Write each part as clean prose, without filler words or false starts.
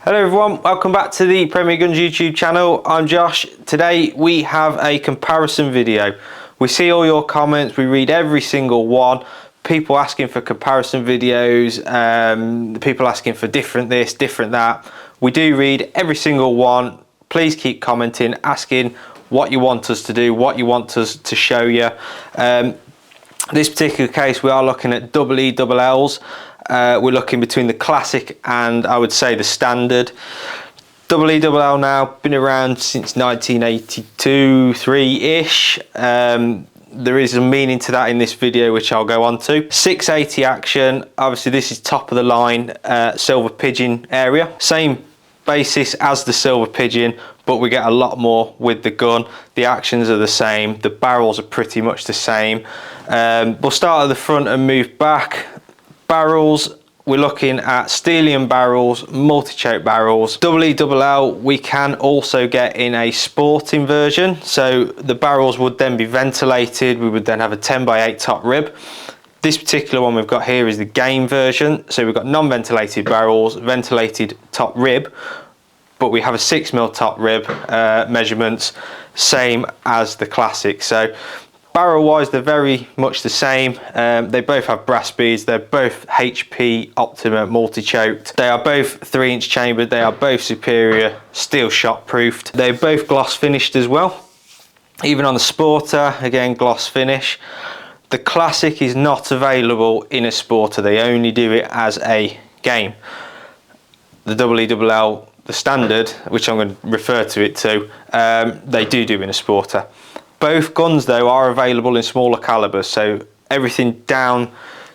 Hello everyone, welcome back to the Premier Guns YouTube channel. I'm Josh. Today we have a comparison video. We see all your comments, we read every single one. People asking for comparison videos, people asking for different this, different that. We do read every single one. Please keep commenting, asking what you want us to do, what you want us to show you. This particular case we are looking at EELLs. We're looking between the classic and I would say the standard. EELL now been around since 1982, 3-ish. There is a meaning to that in this video which I'll go on to. 680 action, obviously this is top of the line Silver Pigeon area. Same basis as the Silver Pigeon, but we get a lot more with the gun. The actions are the same, the barrels are pretty much the same. We'll start at the front and move back. Barrels, we're looking at Stelium barrels, multi-choke barrels. EELL we can also get in a sporting version, so the barrels would then be ventilated. We would then have a 10x8 top rib. This particular one we've got here is the game version, so we've got non-ventilated barrels, ventilated top rib, but we have a 6mm top rib measurements, same as the classic. So barrel wise they're very much the same. They both have brass beads, they're both HP Optima multi-choked. They are both 3-inch chambered, they are both superior steel shot proofed. They're both gloss finished as well. Even on the Sporter, again gloss finish. The classic is not available in a Sporter, they only do it as a game. The EELL, the standard, which I'm going to refer to it to, they do in a Sporter. Both guns though are available in smaller calibers, so everything down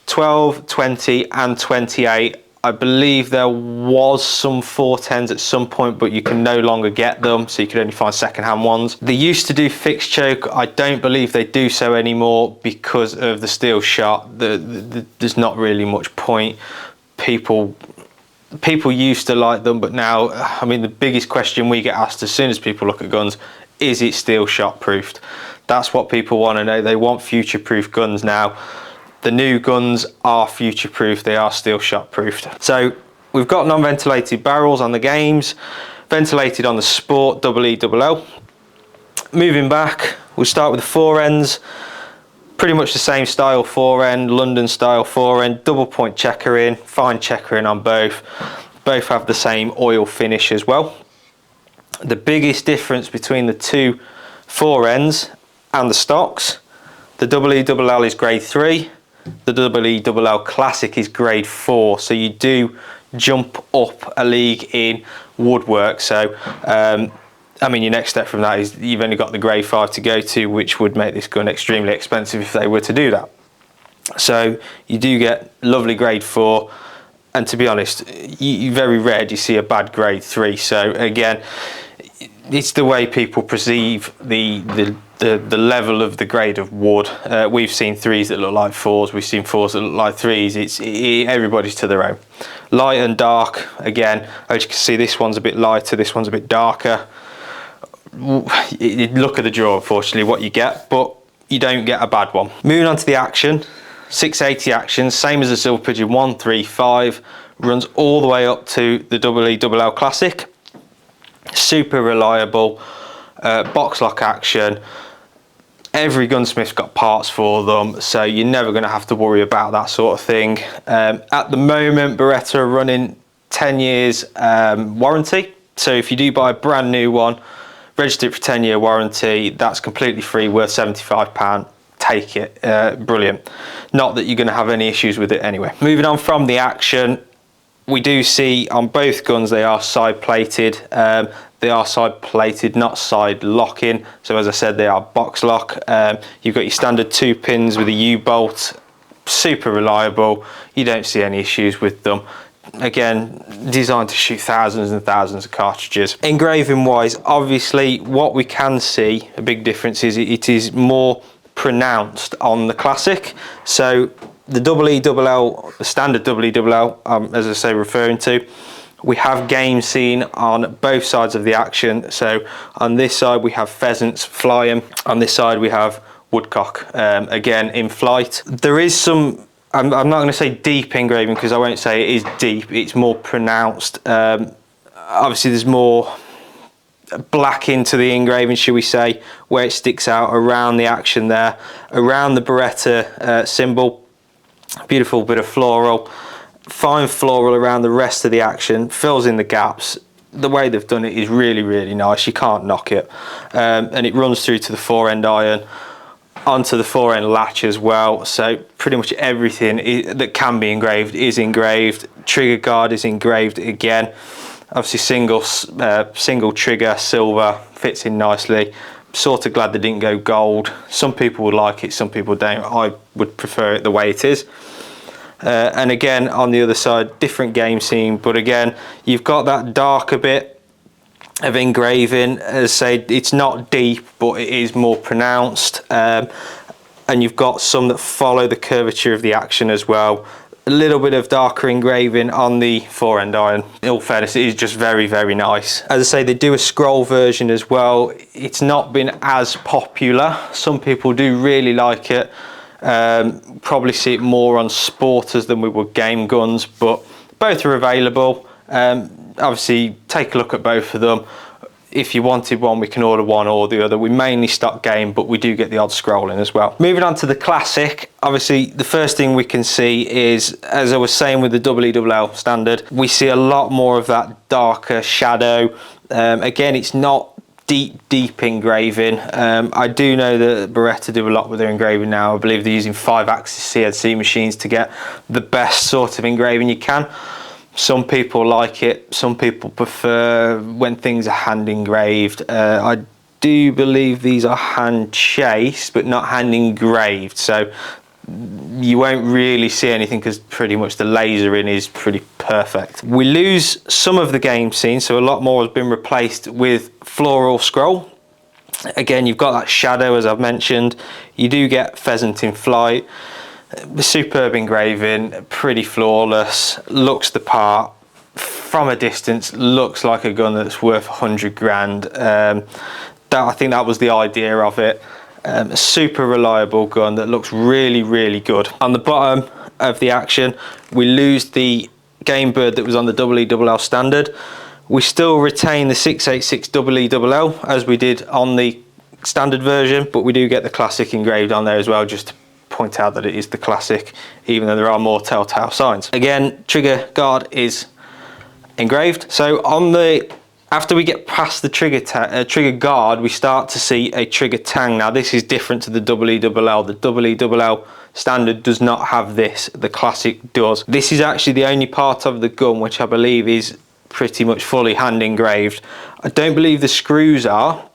12, 20 and 28. I believe there was some 410s at some point, but you can no longer get them, so you can only find second-hand ones. They used to do fixed choke. I don't believe they do so anymore because of the steel shot. There's not really much point. People used to like them, but now, I mean, the biggest question we get asked as soon as people look at guns, is it steel shot proofed? That's what people want to know. They want future proof guns now. The new guns are future proof, they are steel shot proofed. So we've got non-ventilated barrels on the games, ventilated on the Sport EELL. Moving back, we'll start with the forends. Pretty much the same style forend, London style forend, double point checkering, fine checkering on both. Both have the same oil finish as well. The biggest difference between the two forends and the stocks, the EELL is grade 3, the EELL Classic is grade 4, so you do jump up a league in woodwork. So I mean, your next step from that is you've only got the grade 5 to go to, which would make this gun extremely expensive if they were to do that. So you do get lovely grade 4, and to be honest, you very rare do you see a bad grade 3. So again, it's the way people perceive the level of the grade of wood. We've seen 3s that look like 4s, we've seen 4s that look like 3s. Everybody's to their own. Light and dark, again, as you can see, this one's a bit lighter, this one's a bit darker. Look at the draw, unfortunately, what you get, but you don't get a bad one. Moving on to the action, 680 action, same as the Silver Pigeon 135, runs all the way up to the EELL Classic. Super reliable, box lock action. Every gunsmith's got parts for them, so you're never going to have to worry about that sort of thing. At the moment, Beretta are running 10 years warranty, so if you do buy a brand new one, register it for 10-year warranty, that's completely free, worth £75. Take it, brilliant. Not that you're going to have any issues with it anyway. Moving on from the action, we do see on both guns they are side plated. They are side plated, not side locking. So as I said, they are box lock. You've got your standard 2 pins with a U-bolt. Super reliable. You don't see any issues with them. Again, designed to shoot thousands and thousands of cartridges. Engraving wise, obviously what we can see, a big difference is it is more pronounced on the Classic. So the EELL, the standard EELL, as I say, referring to, we have game seen on both sides of the action. So on this side we have pheasants flying, on this side we have woodcock, again in flight. There is some I'm not going to say deep engraving because I won't say it is deep, it's more pronounced. Obviously there's more black into the engraving, should we say, where it sticks out around the action there, around the Beretta symbol. Beautiful bit of floral, fine floral around the rest of the action, fills in the gaps. The way they've done it is really, really nice. You can't knock it. And it runs through to the fore-end iron, onto the fore-end latch as well. So pretty much everything that can be engraved is engraved. Trigger guard is engraved again. Obviously single trigger, silver, fits in nicely. Sort of glad they didn't go gold. Some people would like it, some people don't. I would prefer it the way it is. And again, on the other side, different game scene, but again, you've got that darker bit of engraving. As I say, it's not deep, but it is more pronounced. And you've got some that follow the curvature of the action as well. A little bit of darker engraving on the fore-end iron. In all fairness, it is just very, very nice. As I say, they do a scroll version as well. It's not been as popular. Some people do really like it. Probably see it more on sporters than we would game guns, but both are available. Obviously, take a look at both of them. If you wanted one, we can order one or the other. We mainly stock game, but we do get the odd scrolling as well. Moving on to the classic, obviously the first thing we can see is, as I was saying with the EELL standard, we see a lot more of that darker shadow. Again, it's not deep engraving. I do know that Beretta do a lot with their engraving now. I believe they're using 5-axis CNC machines to get the best sort of engraving you can. Some people like it, some people prefer when things are hand engraved. I do believe these are hand chased but not hand engraved, so you won't really see anything because pretty much the lasering is pretty perfect. We lose some of the game scene, so a lot more has been replaced with floral scroll. Again, you've got that shadow, as I've mentioned. You do get pheasant in flight. Superb engraving, pretty flawless, looks the part. From a distance, looks like a gun that's worth 100 grand. I think that was the idea of it. A super reliable gun that looks really, really good. On the bottom of the action, we lose the game bird that was on the EELL standard. We still retain the 686 EELL as we did on the standard version, but we do get the classic engraved on there as well, just to point out that it is the classic, even though there are more telltale signs. Again, trigger guard is engraved. So after we get past the trigger guard, we start to see a trigger tang. Now this is different to the EELL. The EELL standard does not have this, the classic does. This is actually the only part of the gun which I believe is pretty much fully hand engraved. I don't believe the screws are,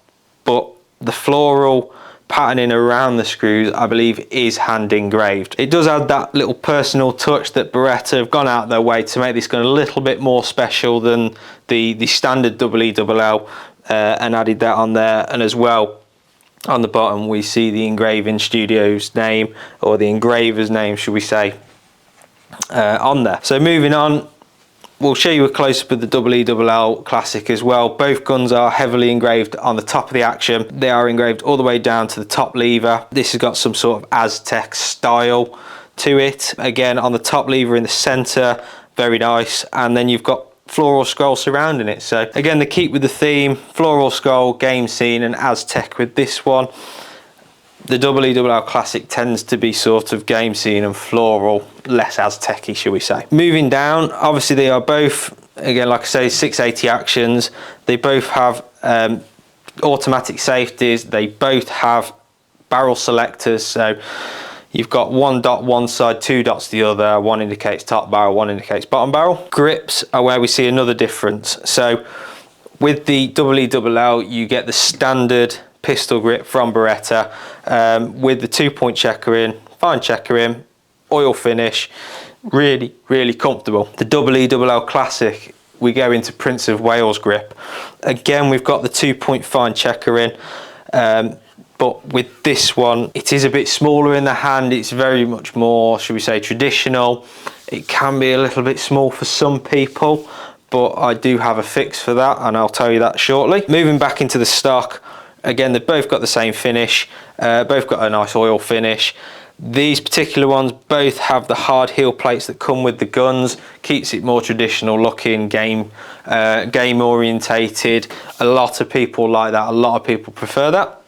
but the floral patterning around the screws I believe is hand engraved. It does add that little personal touch that Beretta have gone out their way to make this gun a little bit more special than the standard EELL, and added that on there. And as well, on the bottom we see the engraving studio's name, or the engraver's name should we say, on there. So moving on, we'll show you a close-up of the EELL Classic as well. Both guns are heavily engraved on the top of the action. They are engraved all the way down to the top lever. This has got some sort of Aztec style to it. Again, on the top lever in the center, very nice. And then you've got floral scroll surrounding it. So again, they keep with the theme, floral scroll, game scene, and Aztec with this one. The EELL Classic tends to be sort of game scene and floral, less Aztec-y, shall we say. Moving down, obviously they are both, again, like I say, 680 actions. They both have automatic safeties. They both have barrel selectors. So you've got one dot one side, two dots the other. One indicates top barrel, one indicates bottom barrel. Grips are where we see another difference. So with the EELL, you get the standard pistol grip from Beretta, with the 2-point checker in, fine checker in, oil finish, really, really comfortable. The EELL Classic, we go into Prince of Wales grip. Again, we've got the 2-point fine checker in, but with this one, it is a bit smaller in the hand. It's very much more, should we say, traditional. It can be a little bit small for some people, but I do have a fix for that, and I'll tell you that shortly. Moving back into the stock, again, they've both got the same finish, both got a nice oil finish. These particular ones both have the hard heel plates that come with the guns, keeps it more traditional looking, game orientated. A lot of people like that, a lot of people prefer that.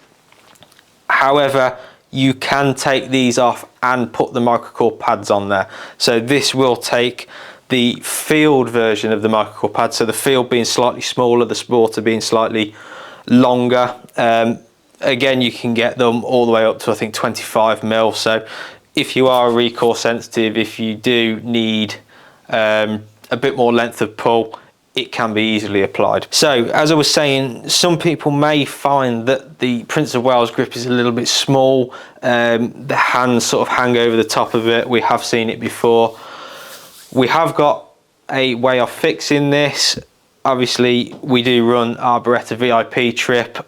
However, you can take these off and put the microcore pads on there. So this will take the field version of the microcore pad, so the field being slightly smaller, the sporter being slightly longer. Again, you can get them all the way up to I think 25mm. So if you are recoil sensitive, if you do need a bit more length of pull, it can be easily applied. So as I was saying, some people may find that the Prince of Wales grip is a little bit small. The hands sort of hang over the top of it. We have seen it before. We have got a way of fixing this. Obviously, we do run our Beretta VIP trip.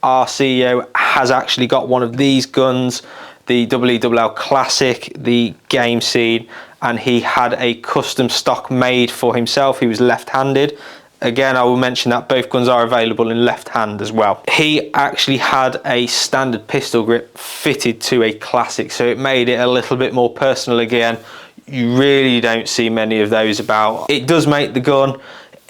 Our CEO has actually got one of these guns, the EELL Classic, the game scene, and he had a custom stock made for himself. He was left-handed. Again, I will mention that both guns are available in left hand as well. He actually had a standard pistol grip fitted to a Classic, so it made it a little bit more personal again. You really don't see many of those about. It does make the gun,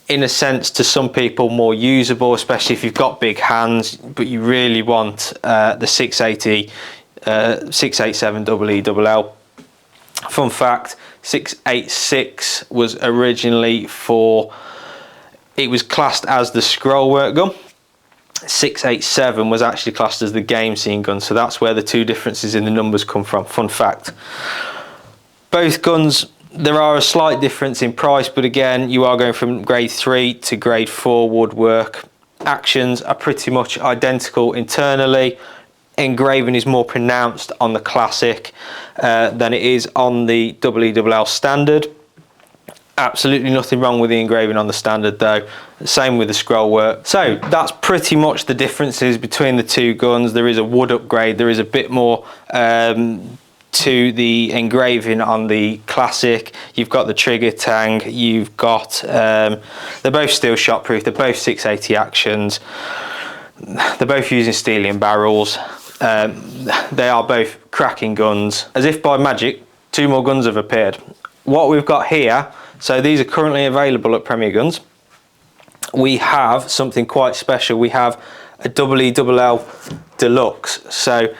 in a sense, to some people more usable, especially if you've got big hands, but you really want the 680, 687 EELL. Fun fact, 686 was originally for, it was classed as the scroll work gun. 687 was actually classed as the game scene gun, so that's where the two differences in the numbers come from. Fun fact. Both guns, there are a slight difference in price, but again, you are going from grade 3 to grade 4 woodwork. Actions are pretty much identical internally. Engraving is more pronounced on the Classic than it is on the EELL standard. Absolutely nothing wrong with the engraving on the standard though. Same with the scroll work. So that's pretty much the differences between the two guns. There is a wood upgrade, there is a bit more to the engraving on the Classic. You've got the trigger tang, you've got they're both steel shot proof, they're both 680 actions, they're both using Stelium barrels. They are both cracking guns. As if by magic, two more guns have appeared. What we've got here, so these are currently available at Premier Guns. We have something quite special. We have a EELL Deluxe. So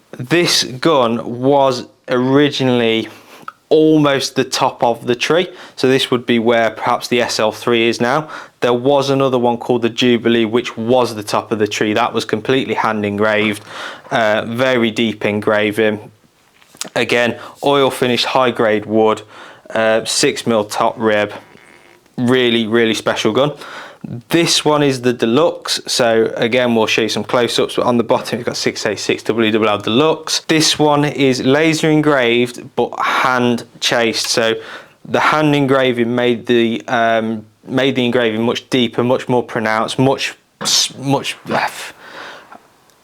this gun was originally almost the top of the tree, so this would be where perhaps the SL3 is now. There was another one called the Jubilee, which was the top of the tree. That was completely hand engraved, very deep engraving. Again, oil finished high grade wood, 6mm top rib. Really special gun. This one is the Deluxe, so again we'll show you some close-ups, but on the bottom you've got 686 EELL Deluxe. This one is laser engraved but hand chased, so the hand engraving made the engraving much deeper, much more pronounced, much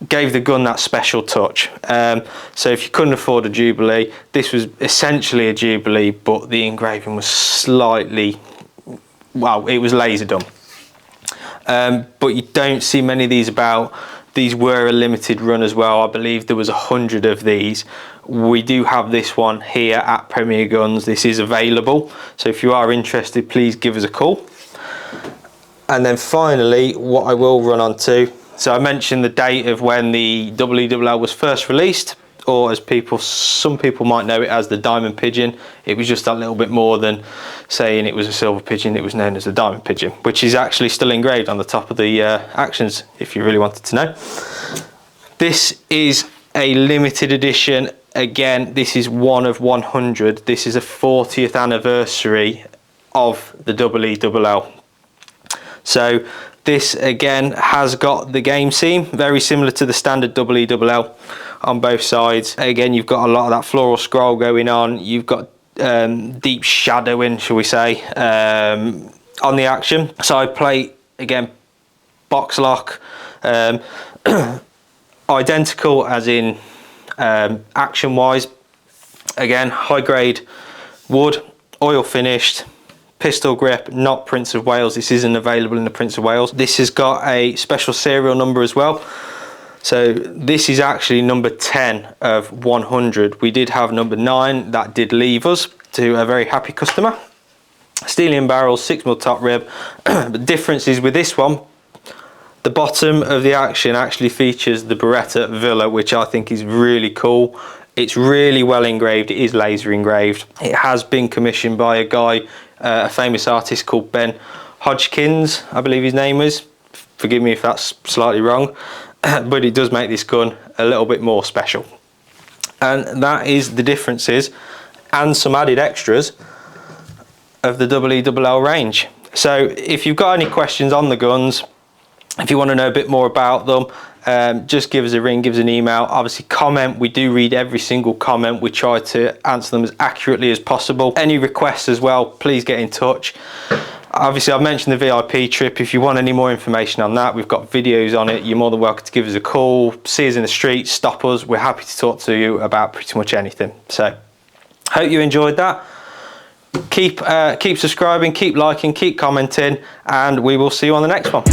gave the gun that special touch. So if you couldn't afford a Jubilee, this was essentially a Jubilee, but the engraving was slightly, well, it was laser done. But you don't see many of these about. These were a limited run as well. I believe there was 100 of these. We do have this one here at Premier Guns. This is available, so if you are interested, please give us a call. And then finally, what I will run on to, so I mentioned the date of when the EELL was first released, or as some people might know it as the Diamond Pigeon. It was just that little bit more than saying it was a silver pigeon. It was known as the Diamond Pigeon, which is actually still engraved on the top of the actions, if you really wanted to know. This is a limited edition. Again, this is one of 100. This is a 40th anniversary of the EELL. So this again has got the game seam, very similar to the standard EELL on both sides. Again, you've got a lot of that floral scroll going on. You've got deep shadowing, shall we say, on the action. Side plate, again, box lock, identical as in action wise. Again, high grade wood, oil finished, pistol grip, not Prince of Wales. This isn't available in the Prince of Wales. This has got a special serial number as well. So this is actually number 10 of 100. We did have number 9 that did leave us to a very happy customer. Steel barrels, 6mm top rib. The difference is with this one, the bottom of the action actually features the Beretta Villa, which I think is really cool. It's really well engraved. It is laser engraved. It has been commissioned by a guy, a famous artist called Ben Hodgkins, I believe his name is. Forgive me if that's slightly wrong, but it does make this gun a little bit more special. And that is the differences and some added extras of the EELL range. So if you've got any questions on the guns, if you want to know a bit more about them, just give us a ring, give us an email. Obviously comment, we do read every single comment. We try to answer them as accurately as possible. Any requests as well, please get in touch. Obviously I've mentioned the VIP trip. If you want any more information on that, we've got videos on it. You're more than welcome to give us a call, see us in the street, stop us. We're happy to talk to you about pretty much anything. So hope you enjoyed that. Keep subscribing, keep liking, keep commenting, and we will see you on the next one.